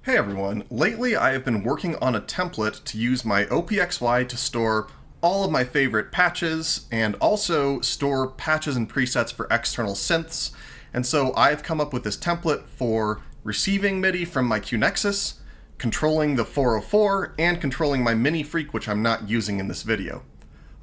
Hey everyone, lately I have been working on a template to use my OPXY to store all of my favorite patches and also store patches and presets for external synths. And so I've come up with this template for receiving MIDI from my QNexus, controlling the 404, and controlling my mini freak, which I'm not using in this video.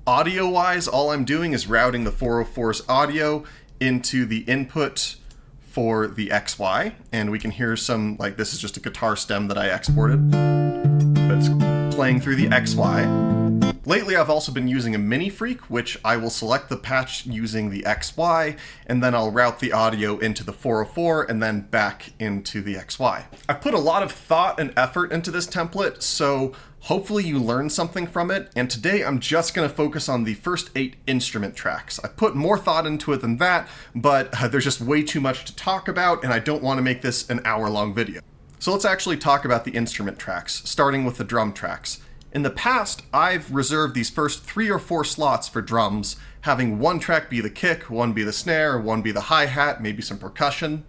Audio-wise, all I'm doing is routing the 404's audio into the input for the XY, and we can hear some, like this is just a guitar stem that I exported, but it's playing through the XY. Lately I've also been using a mini freak, which I will select the patch using the XY, and then I'll route the audio into the 404 and then back into the XY. I've put a lot of thought and effort into this template, so hopefully you learned something from it, and today I'm just going to focus on the first 8 instrument tracks. I put more thought into it than that, but there's just way too much to talk about, and I don't want to make this an hour-long video. So let's actually talk about the instrument tracks, starting with the drum tracks. In the past, I've reserved these first 3 or 4 slots for drums, having one track be the kick, one be the snare, one be the hi-hat, maybe some percussion.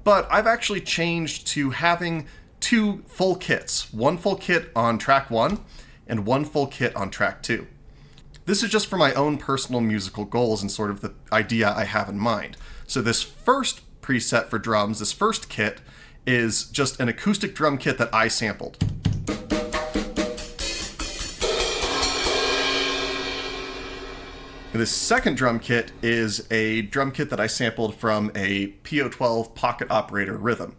But I've actually changed to having 2 full kits, one full kit on track 1 and one full kit on track 2. This is just for my own personal musical goals and sort of the idea I have in mind. So this first preset for drums, this first kit, is just an acoustic drum kit that I sampled. This second drum kit is a drum kit that I sampled from a PO12 pocket operator rhythm.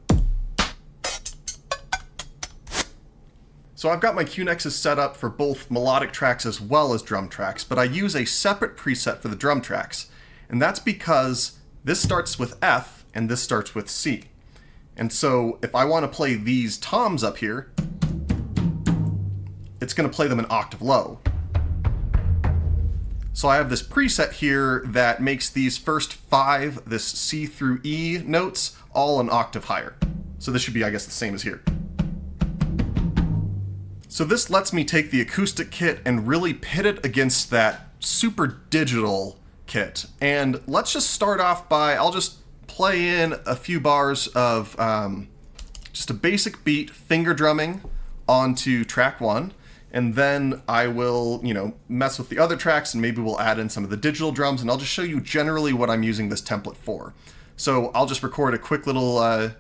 So I've got my QNexus set up for both melodic tracks as well as drum tracks, but I use a separate preset for the drum tracks. And that's because this starts with F and this starts with C. And so if I want to play these toms up here, it's going to play them an octave low. So I have this preset here that makes these first 5, this C through E notes, all an octave higher. So this should be, I guess, the same as here. So this lets me take the acoustic kit and really pit it against that super digital kit. And let's just start off by, I'll just play in a few bars of just a basic beat, finger drumming onto track 1. And then I will, mess with the other tracks and maybe we'll add in some of the digital drums, and I'll just show you generally what I'm using this template for. So I'll just record a quick little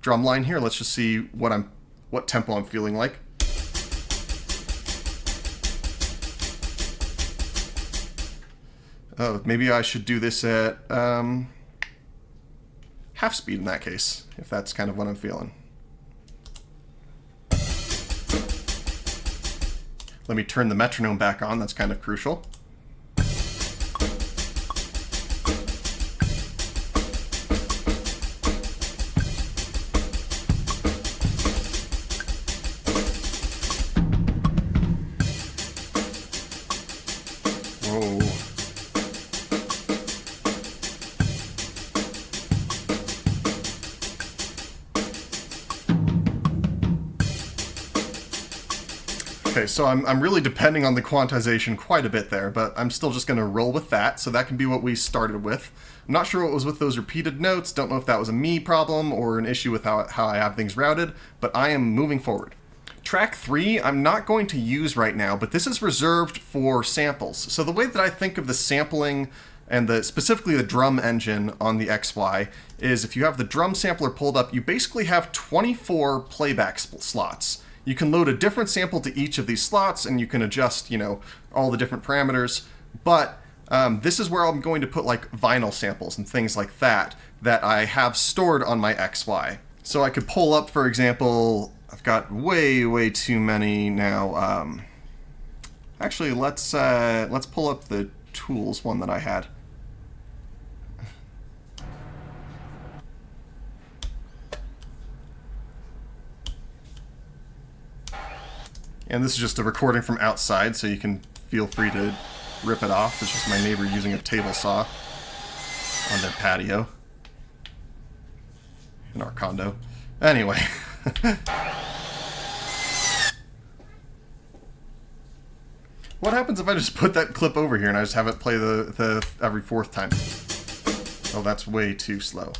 drum line here. Let's just see what tempo I'm feeling like. Oh, maybe I should do this at half speed in that case, if that's kind of what I'm feeling. Let me turn the metronome back on, that's kind of crucial. Whoa. Okay, so I'm really depending on the quantization quite a bit there, but I'm still just going to roll with that, so that can be what we started with. I'm not sure what was with those repeated notes, don't know if that was a me problem or an issue with how I have things routed, but I am moving forward. Track 3 I'm not going to use right now, but this is reserved for samples. So the way that I think of the sampling and specifically the drum engine on the XY is if you have the drum sampler pulled up, you basically have 24 playback slots. You can load a different sample to each of these slots and you can adjust, all the different parameters. But this is where I'm going to put like vinyl samples and things like that I have stored on my XY. So I could pull up, for example, I've got way too many now. Actually, let's pull up the tools one that I had. And this is just a recording from outside, so you can feel free to rip it off. It's just my neighbor using a table saw on their patio in our condo. Anyway. What happens if I just put that clip over here and I just have it play the every 4th time? Oh, that's way too slow.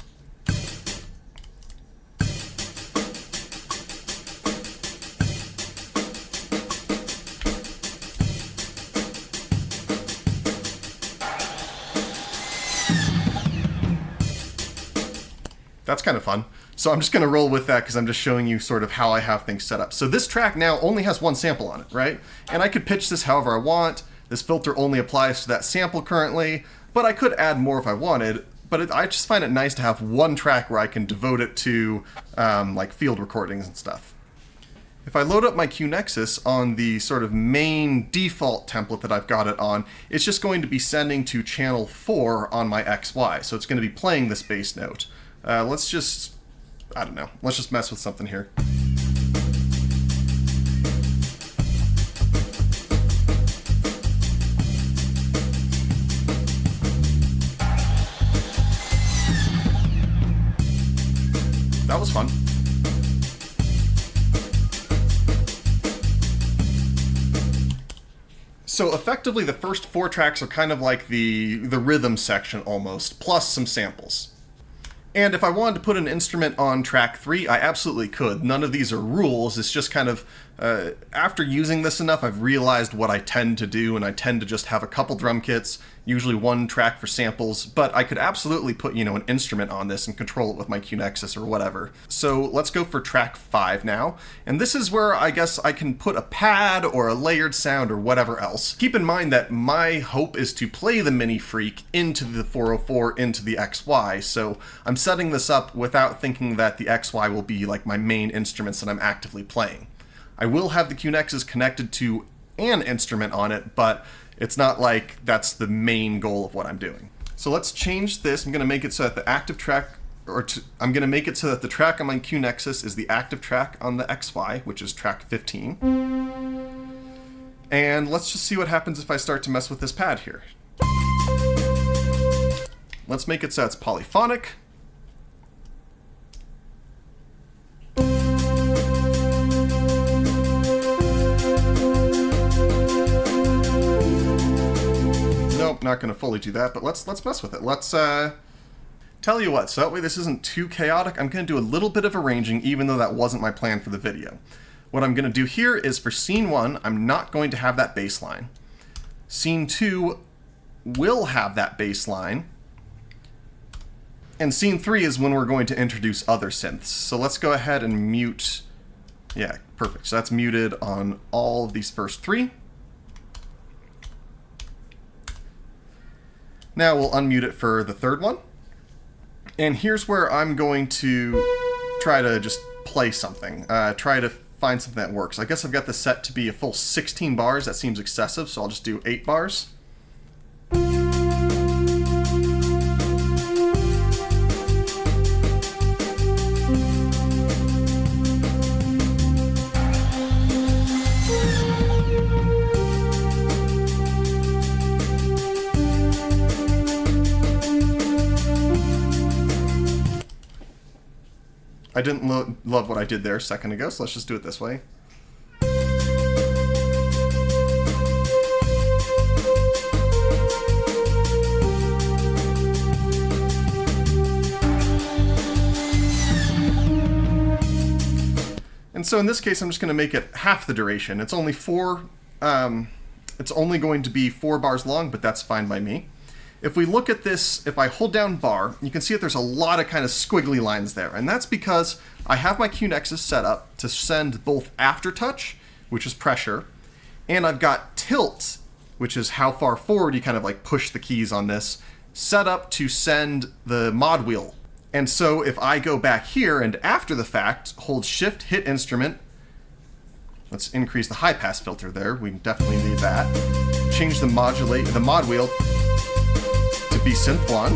That's kind of fun. So I'm just going to roll with that because I'm just showing you sort of how I have things set up. So this track now only has one sample on it, right? And I could pitch this however I want. This filter only applies to that sample currently, but I could add more if I wanted. But I just find it nice to have one track where I can devote it to like field recordings and stuff. If I load up my QNexus on the sort of main default template that I've got it on, it's just going to be sending to channel 4 on my XY. So it's going to be playing this bass note. Let's just, I don't know, let's just mess with something here. That was fun. So effectively the first 4 tracks are kind of like the rhythm section almost, plus some samples. And if I wanted to put an instrument on track 3, I absolutely could. None of these are rules, it's just kind of, after using this enough, I've realized what I tend to do, and I tend to just have a couple drum kits, usually one track for samples, but I could absolutely put, you know, an instrument on this and control it with my QNexus or whatever. So let's go for track 5 now, and this is where I guess I can put a pad or a layered sound or whatever else. Keep in mind that my hope is to play the Mini Freak into the 404 into the XY, so I'm setting this up without thinking that the XY will be like my main instruments that I'm actively playing. I will have the QNexus connected to an instrument on it, but it's not like that's the main goal of what I'm doing. So let's change this. I'm going to make it so that the active track, I'm going to make it so that the track on my QNexus is the active track on the XY, which is track 15. And let's just see what happens if I start to mess with this pad here. Let's make it so it's polyphonic. Nope, not going to fully do that, but let's mess with it. Let's tell you what, so that way this isn't too chaotic, I'm going to do a little bit of arranging, even though that wasn't my plan for the video. What I'm going to do here is for scene 1, I'm not going to have that bass line. Scene 2 will have that bass line. And scene 3 is when we're going to introduce other synths. So let's go ahead and mute. Yeah, perfect. So that's muted on all of these first 3. Now we'll unmute it for the third one. And here's where I'm going to try to just play something. Try to find something that works. I guess I've got this set to be a full 16 bars. That seems excessive, so I'll just do 8 bars. I didn't love what I did there a second ago, so let's just do it this way. And so in this case, I'm just going to make it half the duration. It's only it's only going to be 4 bars long, but that's fine by me. If we look at this, if I hold down bar, you can see that there's a lot of kind of squiggly lines there. And that's because I have my QNexus set up to send both aftertouch, which is pressure, and I've got tilt, which is how far forward you kind of like push the keys on this, set up to send the Modwheel. And so if I go back here and after the fact, hold shift, hit instrument, let's increase the high pass filter there, we definitely need that. Change the Modwheel to be synth 1.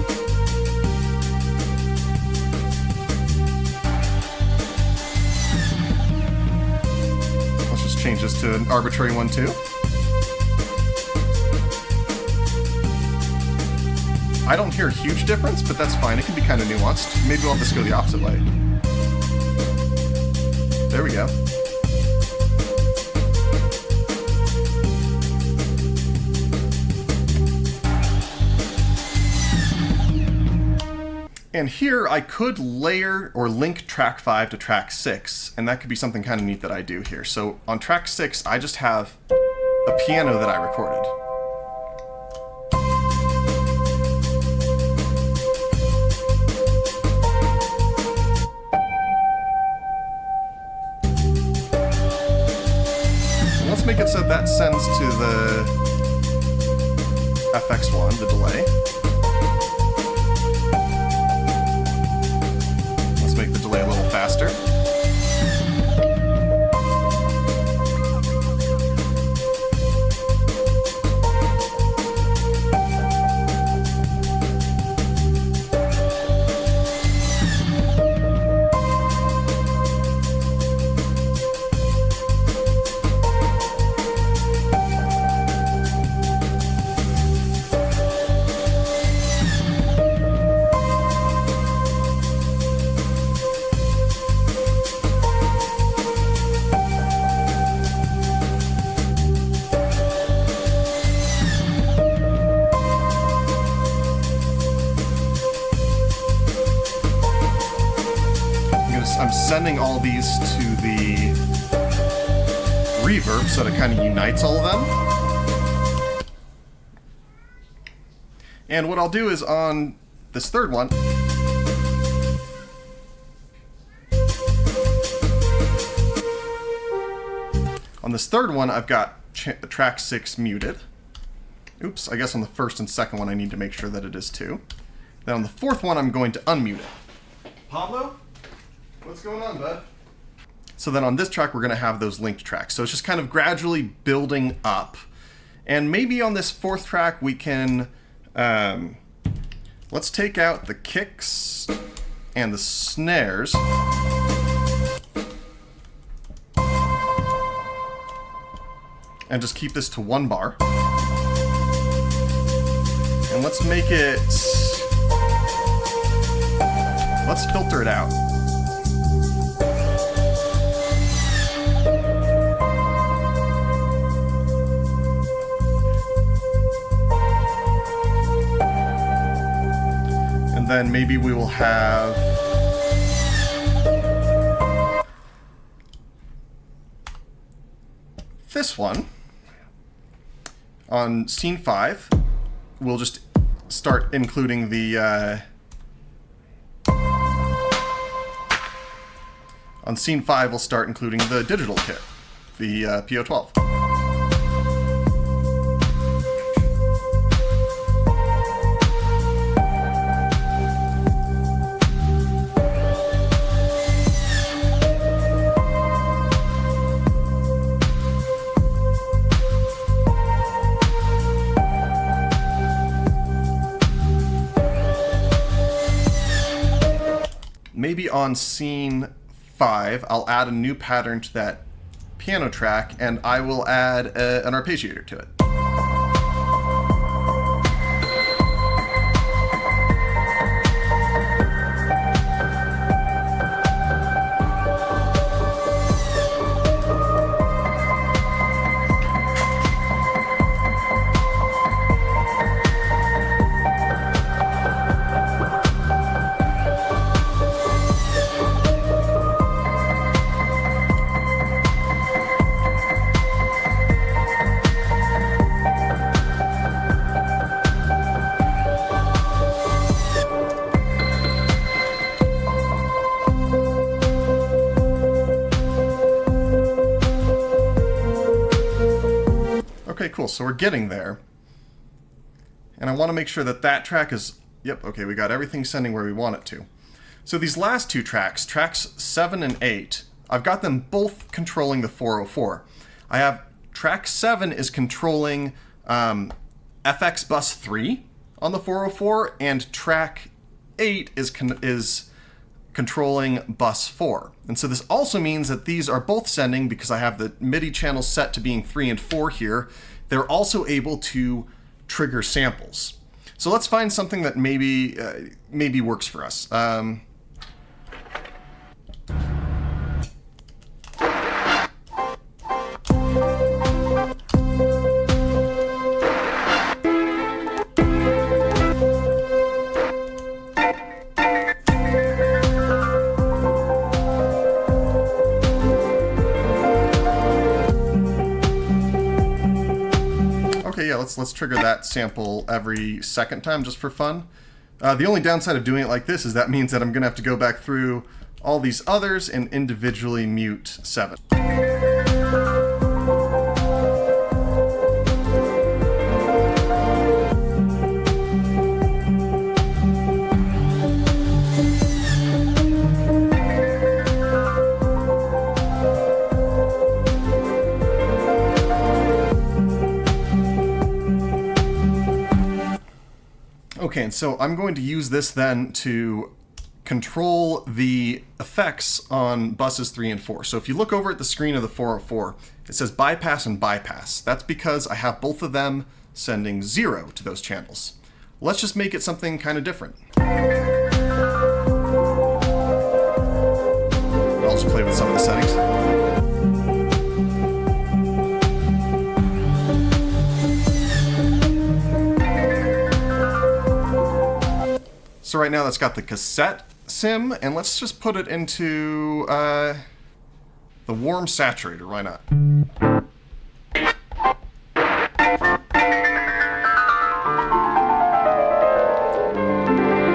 Let's just change this to an arbitrary one too. I don't hear a huge difference, but that's fine. It can be kind of nuanced. Maybe we'll just go the opposite way. There we go. And here I could layer or link track 5 to track 6, and that could be something kind of neat that I do here. So on track 6, I just have a piano that I recorded. let's make it so that sends to the FX1, the delay. Let's make the delay a little faster. I'm sending all these to the reverb so that it kind of unites all of them. And what I'll do is on this third one, I've got track 6 muted. Oops, I guess on the first and second one I need to make sure that it is too. Then on the fourth one I'm going to unmute it. Pablo? What's going on, bud? So then on this track, we're going to have those linked tracks. So it's just kind of gradually building up. And maybe on this fourth track, we can, let's take out the kicks and the snares. And just keep this to 1 bar. And let's make it, let's filter it out. And then maybe we will have this one on scene 5. We'll just start including the on scene 5 we'll start including the digital kit, the PO12. Maybe on scene 5, I'll add a new pattern to that piano track, and I will add an arpeggiator to it. Okay, cool, so we're getting there. And I want to make sure that that track is, yep, okay, we got everything sending where we want it to. So these last two tracks, tracks 7 and 8, I've got them both controlling the 404. I have track 7 is controlling FX bus 3 on the 404, and track 8 is controlling bus 4. And so this also means that these are both sending, because I have the MIDI channels set to being 3 and 4 here, they're also able to trigger samples. So let's find something that maybe works for us. Okay, yeah, let's trigger that sample every second time just for fun. The only downside of doing it like this is that means that I'm going to have to go back through all these others and individually mute 7. Okay, and so I'm going to use this then to control the effects on buses 3 and 4. So if you look over at the screen of the 404, it says bypass and bypass. That's because I have both of them sending 0 to those channels. Let's just make it something kind of different. I'll just play with some of the settings. So right now that's got the cassette sim, and let's just put it into the warm saturator. Why not?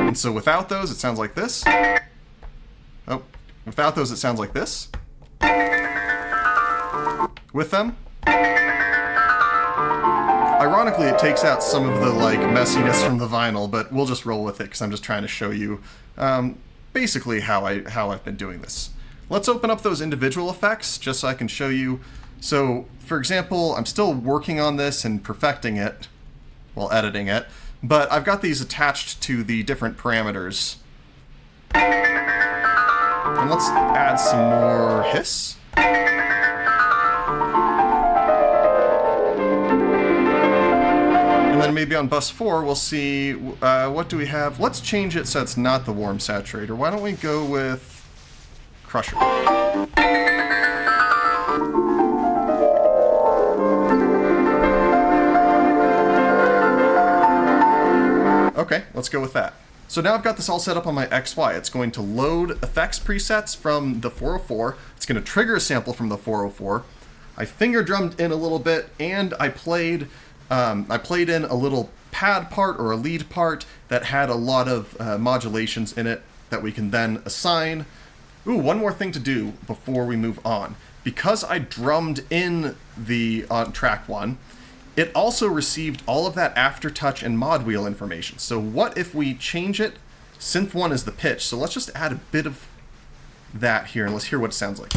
And so without those, it sounds like this. Oh, without those, it sounds like this. With them, ironically, it takes out some of the messiness from the vinyl, but we'll just roll with it because I'm just trying to show you basically how I've been doing this. Let's open up those individual effects just so I can show you. So, for example, I'm still working on this and perfecting it while editing it, but I've got these attached to the different parameters. And let's add some more hiss. And then maybe on bus 4, we'll see, what do we have? Let's change it so it's not the warm saturator. Why don't we go with Crusher? Okay, let's go with that. So now I've got this all set up on my XY. It's going to load effects presets from the 404. It's going to trigger a sample from the 404. I finger drummed in a little bit, and I played in a little pad part or a lead part that had a lot of modulations in it that we can then assign. Ooh, one more thing to do before we move on. Because I drummed in the on track 1, it also received all of that aftertouch and Modwheel information. So what if we change it? Synth 1 is the pitch, so let's just add a bit of that here and let's hear what it sounds like.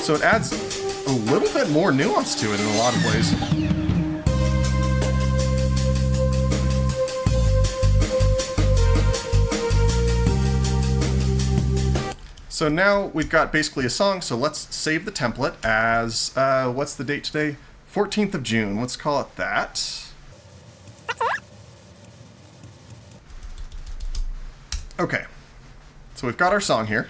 So it adds a little bit more nuance to it in a lot of ways. So now we've got basically a song, so let's save the template as, what's the date today? 14th of June, let's call it that. Okay, so we've got our song here.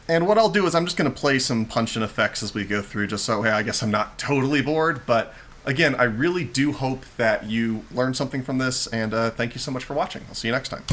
And what I'll do is I'm just going to play some punch-in effects as we go through, just so I guess I'm not totally bored. But again, I really do hope that you learned something from this, and thank you so much for watching. I'll see you next time.